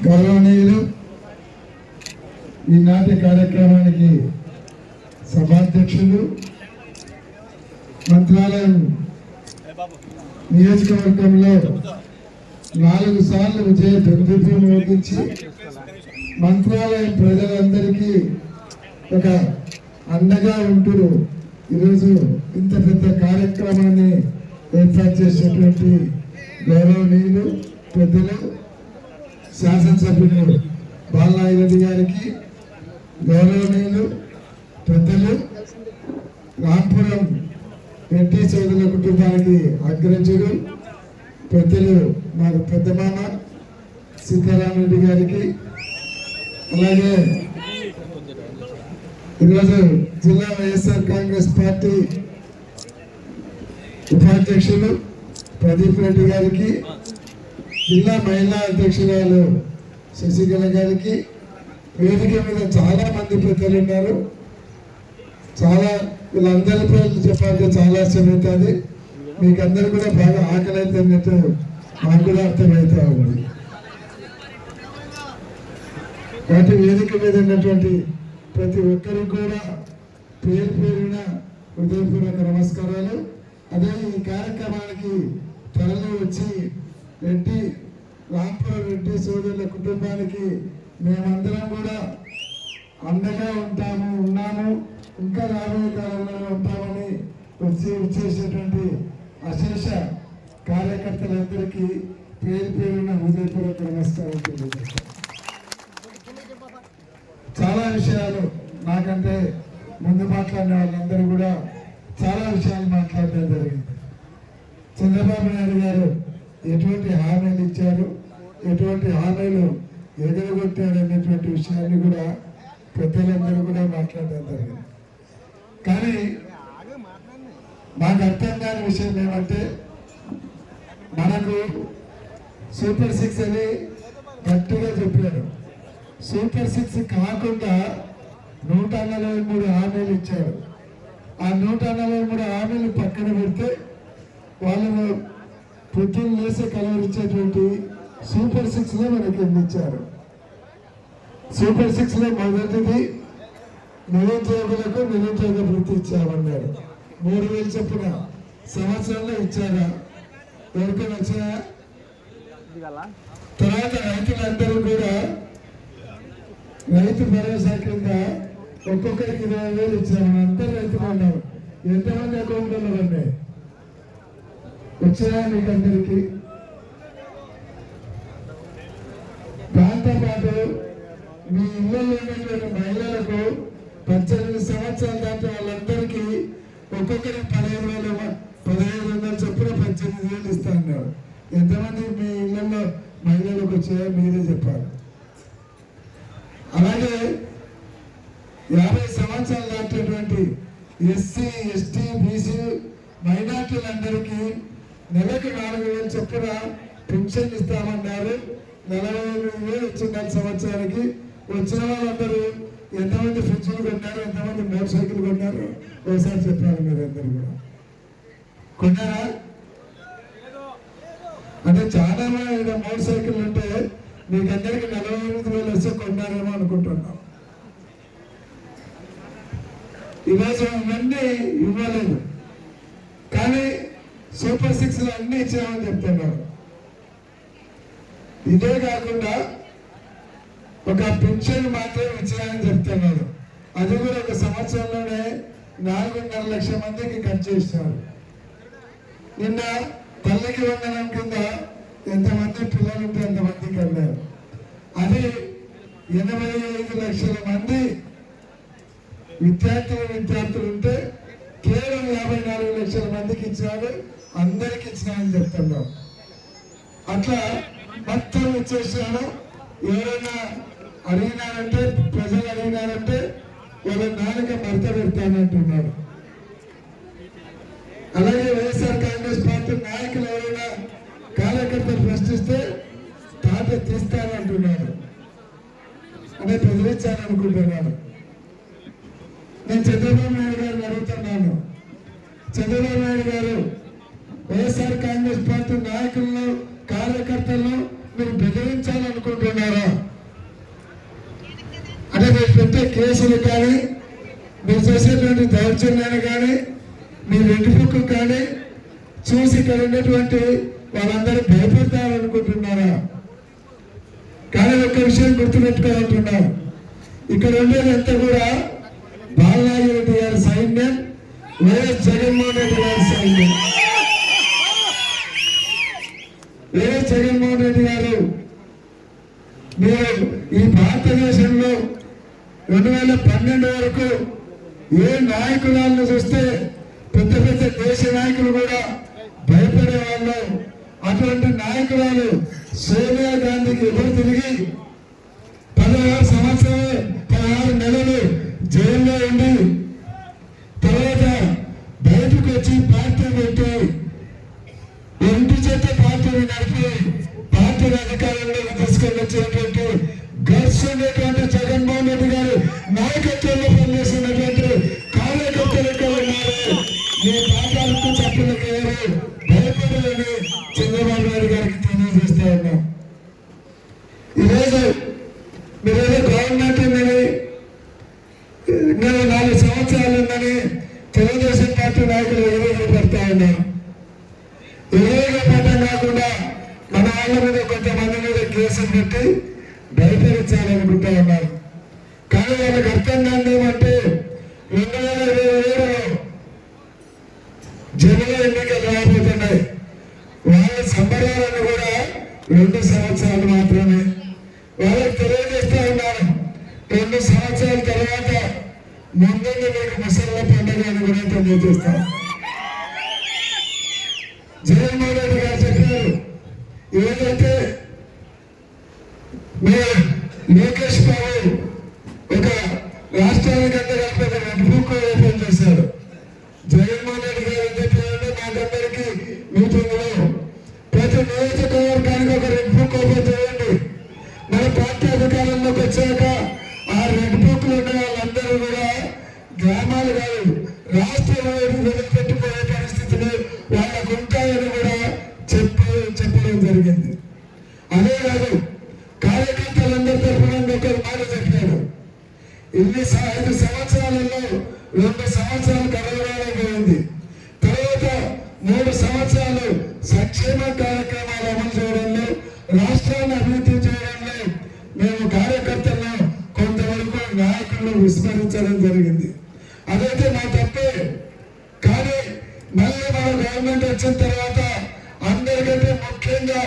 గౌరవనీయులు ఈనాటి కార్యక్రమానికి సభాధ్యక్షులు మంత్రాలయం నియోజకవర్గంలో 4 సార్లు విజయ దుర్దీపం మోగించి మంత్రాలయం ప్రజలందరికీ ఒక అండగా ఉంటూ ఈరోజు ఇంత పెద్ద కార్యక్రమాన్ని ఏర్పాటు చేసేటువంటి గౌరవనీయులు పెద్దలు శాసనసభ్యులు బాలనాగిరెడ్డి గారికి, గౌరవనీయులు పెద్దలు రాంపురం రెడ్డి సోదరుల కుటుంబానికి అగ్రజుడు పెద్దలు మాకు పెద్ద మామ సీతారామరెడ్డి గారికి, అలాగే ఈరోజు జిల్లా వైఎస్ఆర్ కాంగ్రెస్ పార్టీ ఉపాధ్యక్షులు ప్రదీప్ రెడ్డి గారికి, జిల్లా మహిళా అధ్యక్షురాలు శశికళ గారికి, వేదిక మీద చాలా మంది పెద్దలు ఉన్నారు. చాలా వీళ్ళందరి పేర్లు చెప్పాలంటే చాలా సమయతుంది. మీకు అందరు కూడా బాగా ఆకలి అవుతున్నట్టు మాకు కూడా అర్థమవుతా ఉంది. వాటి వేదిక మీద ఉన్నటువంటి ప్రతి ఒక్కరికి కూడా పేరు పేరున హృదయపూర్వక నమస్కారాలు. అదే ఈ కార్యక్రమానికి త్వరలో వచ్చి రాంపురం రెడ్డి సోదరుల కుటుంబానికి మేమందరం కూడా అండగా ఉన్నాము, ఇంకా రాబోయే కాలంలో ఉంటామని వచ్చేసేటువంటి అశేష కార్యకర్తలందరికీ పేరు పేరున హృదయపూర్వక నమస్కారం తెలియజేస్తాను. చాలా విషయాలు నాకంటే ముందు మాట్లాడిన వాళ్ళందరూ కూడా చాలా విషయాలు మాట్లాడడం జరిగింది. చంద్రబాబు నాయుడు గారు ఎటువంటి హామీలు ఇచ్చారు, ఎటువంటి హామీలు ఎదురుగొట్టాడు అనేటువంటి విషయాన్ని కూడా పెద్దలందరూ కూడా మాట్లాడడం జరిగింది. కానీ మాకు అర్థం కాని విషయం ఏమంటే, మనకు సూపర్ 6 అని గట్టిగా చెప్పారు. సూపర్ 6 కాకుండా 143 హామీలు ఇచ్చారు. ఆ 143 హామీలు పక్కన పెడితే వాళ్ళు పొద్దున్న లేసి కలవరించేటువంటి సూపర్ 6లో మనకి అందించారు. సూపర్ 6లో మొదటిది నిరుద్యోగులకు నిరుద్యోగ వృత్తి ఇచ్చామన్నారు. 3,000 చొప్పున సంవత్సరంలో ఇచ్చారా? ఎవరికైనా వచ్చాయా? తర్వాత రైతులందరూ కూడా రైతు భరోసా కింద ఒక్కొక్కరికి 20,000 ఇచ్చామని అందరూ రైతులు ఉన్నారు. ఎంతమంది అకౌంట్లో ఉన్నాయి? వచ్చాయా మీకు అందరికీ? దాంతోపాటు మీ ఇళ్ళలో ఉన్నటువంటి మహిళలకు 18 సంవత్సరాల దాకా వాళ్ళందరికీ ఒక్కొక్కరికి 15,000 చొప్పున 18,000 ఇస్తా అన్నారు. ఎంతమంది మీ ఇళ్లలో మహిళలకు వచ్చాయో మీరే చెప్పాలి. అలాగే 50 సంవత్సరాలు దాటేటువంటి ఎస్సీ, ఎస్టీ, బీసీ మైనార్టీలందరికీ నెలకు 4,000 చొప్పున పెన్షన్ ఇస్తామన్నారు. 48,000 వచ్చింది సంవత్సరానికి. వచ్చిన వాళ్ళందరూ ఎంతమంది ఫ్రిడ్జ్లు కొన్నారు, ఎంతమంది మోటార్ సైకిల్ కొన్నారు ఒకసారి చెప్పారు. మీరు అందరూ కూడా కొన్నారా? అంటే చాలా మోటార్ సైకిల్ ఉంటే మీకు అందరికి 48,000 వస్తే కొన్నారేమో అనుకుంటున్నాం. ఈరోజు ఇవన్నీ ఇవ్వలేదు, కానీ సూపర్ 6లో అన్ని ఇచ్చామని చెప్తున్నారు. ఇదే కాకుండా ఒక పెన్షన్ మాత్రం ఇచ్చామని చెప్తున్నారు. అది కూడా ఒక సంవత్సరంలోనే 4.5 లక్షల మందికి ఖర్చు చేస్తున్నారు. నిన్న తల్లికి వందనం కింద ఎంతమంది పిల్లలు ఉంటే ఎంతమందికి అన్నారు. అది 85 లక్షల మంది విద్యార్థులు ఉంటే కేవలం 54 లక్షల మందికి ఇచ్చినారు. అందరికి ఇచ్చినామని చెప్తున్నాం. అట్లా మొత్తం ఇచ్చేసినాను. ఎవరైనా అడిగినారంటే, ప్రజలు అడిగినారంటే వాళ్ళ నాలుక మడత పెడతానంటున్నారు. అలాగే వైఎస్ఆర్ కాంగ్రెస్ పార్టీ నాయకులు ఎవరైనా కార్యకర్తలు ప్రశ్నిస్తే తాట తీస్తానంటున్నారు. అంటే బెదిరించాలనుకుంటున్నాను. నేను చంద్రబాబు నాయుడు గారిని అడుగుతున్నాను. చంద్రబాబు నాయుడు గారు వైఎస్ఆర్ కాంగ్రెస్ పార్టీ నాయకులను, కార్యకర్తలను మీరు బెదిరించాలనుకుంటున్నారా? అంటే మీరు పెట్టే కేసులు కానీ మీరు చేసేటువంటి దౌర్జన్యాన్ని కానీ మీ వెంట్రుకు కానీ చూసి ఇక్కడ ఉన్నటువంటి వాళ్ళందరూ భయపడతారనుకుంటున్నారా? కానీ ఒక్క విషయం గుర్తుపెట్టుకోవాలంటున్నారు, ఇక్కడ ఉండేదంతా కూడా బాలనాగిరెడ్డి గారి సైన్యం, వైఎస్ జగన్మోహన్ రెడ్డి గారి సైన్యం. వైఎస్ జగన్మోహన్ రెడ్డి గారు మీరు ఈ భారతదేశంలో 2012 వరకు ఏ నాయకులను చూస్తే పెద్ద పెద్ద దేశ నాయకులు కూడా భయపడే వాళ్ళు. అటువంటి నాయకురాలు సోనియా గాంధీకి ఎదురు తిరిగి 16 నెలలు జైల్లో ఉండి తర్వాత బయటకు వచ్చి పార్టీ పెట్టి ఇంటి చేత పార్టీని నడిపి పార్టీని అధికారంలోకి తీసుకొని వచ్చేటువంటి గర్స్ ఉండేటువంటి జగన్మోహన్ రెడ్డి గారు నాయకత్వంలో పనిచేస్తున్నటువంటి కార్యకర్తలు ఎక్కడ ఉన్నారు? మీ పాఠాలకు చెప్పలకు ఎవరు భయపడాలని చంద్రబాబు నాయుడు గారికి తెలియజేస్తా ఉన్నాం. ఈరోజు మీరేదో గవర్నమెంట్ ఉందని, నేను 4 సంవత్సరాలు ఉందని తెలుగుదేశం పార్టీ నాయకులు ఎదురుగా పడతా ఉన్నారు. ఎదురుగా పడటం కాకుండా మన వాళ్ళ మీద కొంతమంది మీద కేసులు పెట్టి భయపడించాలనుకుంటా ఉన్నారు. కానీ వాళ్ళకి అర్థం కాదు ఏమంటే 2027లో జనరల్ ఎన్నికలు రాబోతున్నాయి. వాళ్ళ సంబరాలను కూడా 2 సంవత్సరాలు మాత్రమే. వాళ్ళకి తెలియజేస్తా ఉన్నారు, 2 సంవత్సరాల తర్వాత ముందుంది మీకు ముసళ్ళ పండుగ అని కూడా తెలియజేస్తాం. జగన్మోహన్ రెడ్డి గారు చెప్పారు, ఏదైతే లోకేష్ బాబు ఒక రాష్ట్రానికి అంతా కలిపి ఒక రెడ్ బుక్ ఓపెన్ చేశారు. జగన్మోహన్ రెడ్డి గారు ఏం చెప్పారంటే మాకందరికీ మీటింగ్ లో ప్రతి నియోజకవర్గానికి ఒక రెడ్ బుక్ ఓపెన్ చేయండి. మన పార్టీ అధికారంలోకి వచ్చాక ఆ రెడ్ బుక్ లో ఉన్న వాళ్ళందరూ కూడా గ్రామాలు కాదు రాష్ట్రంలో వదిలిపెట్టిపోయే పరిస్థితులు వాళ్ళకు ఉంటాయని కూడా చెప్పడం జరిగింది. అదే కాదు కార్యకర్తలందరి తరఫున ఒకరు మాట చెప్పారు, 5 సంవత్సరాలలో 2 సంవత్సరాలు కరోనాలో పోయింది, తర్వాత 3 సంవత్సరాలు సంక్షేమ కార్యక్రమాలు అమలు చేయడంలో రాష్ట్రాన్ని అభివృద్ధి చేయడంలో మేము కార్యకర్తలను కొంతవరకు నాయకులను విస్మరించడం జరిగింది. అదైతే మా తప్పే. కానీ మళ్ళీ మన గవర్నమెంట్ వచ్చిన తర్వాత అందరికంటే ముఖ్యంగా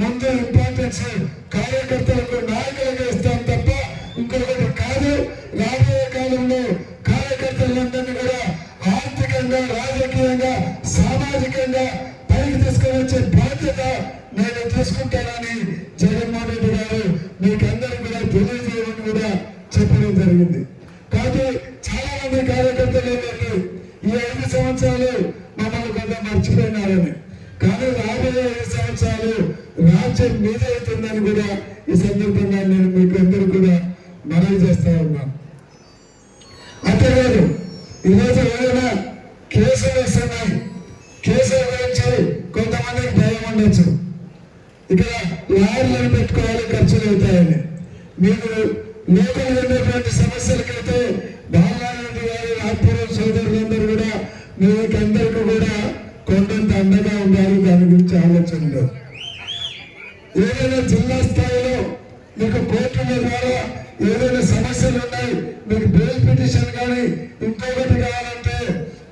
ముందు ఇంపార్టెన్స్ కార్యకర్తలకు నాయకులుగా ఇస్తాం తప్ప ఇంకొకటి కాదు. రాబోయే కాలంలో కార్యకర్తలందరినీ కూడా ఆర్థికంగా, రాజకీయంగా, సామాజికంగా పైకి తీసుకొని వచ్చే బాధ్యత నేను తీసుకుంటానని జగన్మోహన్ రెడ్డి గారు మీకందరూ కూడా తెలియజేయమని కూడా చెప్పడం జరిగింది. కాబట్టి చాలా మంది కార్యకర్తలు ఏంటంటే ఈ 5 సంవత్సరాలు మమ్మల్ని కొంత మర్చిపోయినారని, కానీ రాబోయే 5 సంవత్సరాలు రాజ్యం మీద అవుతుందని కూడా ఈ సందర్భంగా నేను మీకు అందరూ కూడా మనవి చేస్తా ఉన్నాను. అంతేకాదు ఈరోజు ఏదైనా కేసులు వస్తున్నాయి, కేసుల గురించి కొంతమందికి భయం ఉండొచ్చు, ఇక్కడ లాయర్లను పెట్టుకోవాలి ఖర్చులు అవుతాయని. మీకు లోకల్ ఉండేటువంటి సమస్యలకైతే బాలనాగిరెడ్డి గారు, నాగపురం సోదరులందరూ కూడా మీకందరికీ కూడా కొండంత అండగా ఉండాలి. దాని గురించి ఆలోచన లేదు. ఏదైనా జిల్లా స్థాయిలో మీకు కోర్టుల ద్వారా ఏదైనా సమస్యలు ఉన్నాయి, మీకు బెయిల్ పిటిషన్ కానీ ఇంకొకటి కావాలంటే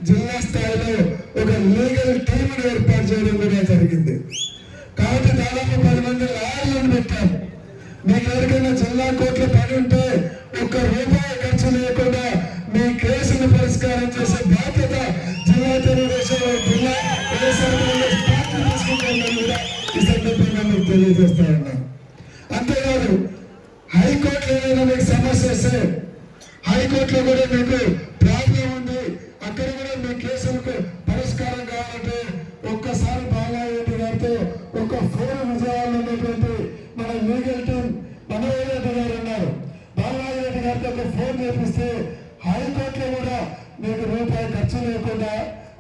జిల్లా స్థాయిలో ఒక లీగల్ టీంను ఏర్పాటు చేయడం కూడా జరిగింది. కాబట్టి దాదాపు 10 మంది లాయర్లను పెట్టాం. మీకు ఎవరికైనా జిల్లా కోర్టులో పని ఉంటే ₹1 ఖర్చు లేకుండా మీ కేసును పరిష్కారం చేసే బాధ్యత జిల్లా తెలుగుదేశం జిల్లా పార్టీ తీసుకుంటుందని కూడా ఈ సందర్భంగా మీకు తెలియజేస్తా ఉన్నాను. అంతేకాదు హైకోర్టులో ఏదైనా మీకు సమస్య వస్తే హైకోర్టులో కూడా మీకు ప్రాబ్లం ఉంది, అక్కడ కూడా మీ కేసులకు పరిష్కారం కావాలంటే ఒక్కసారి బాలనాగిరెడ్డి గారితో ఒక ఫోన్ విజయవాడలో ఉన్నటువంటి మన లీగల్ టీం మనోహరెడ్డి గారు ఉన్నారు, బాలనాగిరెడ్డి గారితో ఒక ఫోన్ చేపిస్తే హైకోర్టులో కూడా మీకు ₹1 ఖర్చు లేకుండా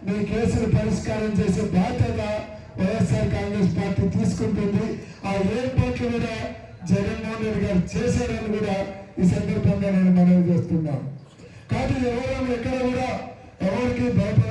మీ కేసులు పరిష్కారం చేసే బాధ్యత వైఎస్ఆర్ కాంగ్రెస్ పార్టీ తీసుకుంటుంది. ఆ ఏర్పాటు ఎప్పటికీ కూడా జగన్మోహన్ రెడ్డి గారు చేశారని కూడా ఈ సందర్భంగా నేను మనవి చేస్తున్నాను. కాబట్టి ఎవరు ఎక్కడ కూడా ఎవరికి భయపడాల్సిన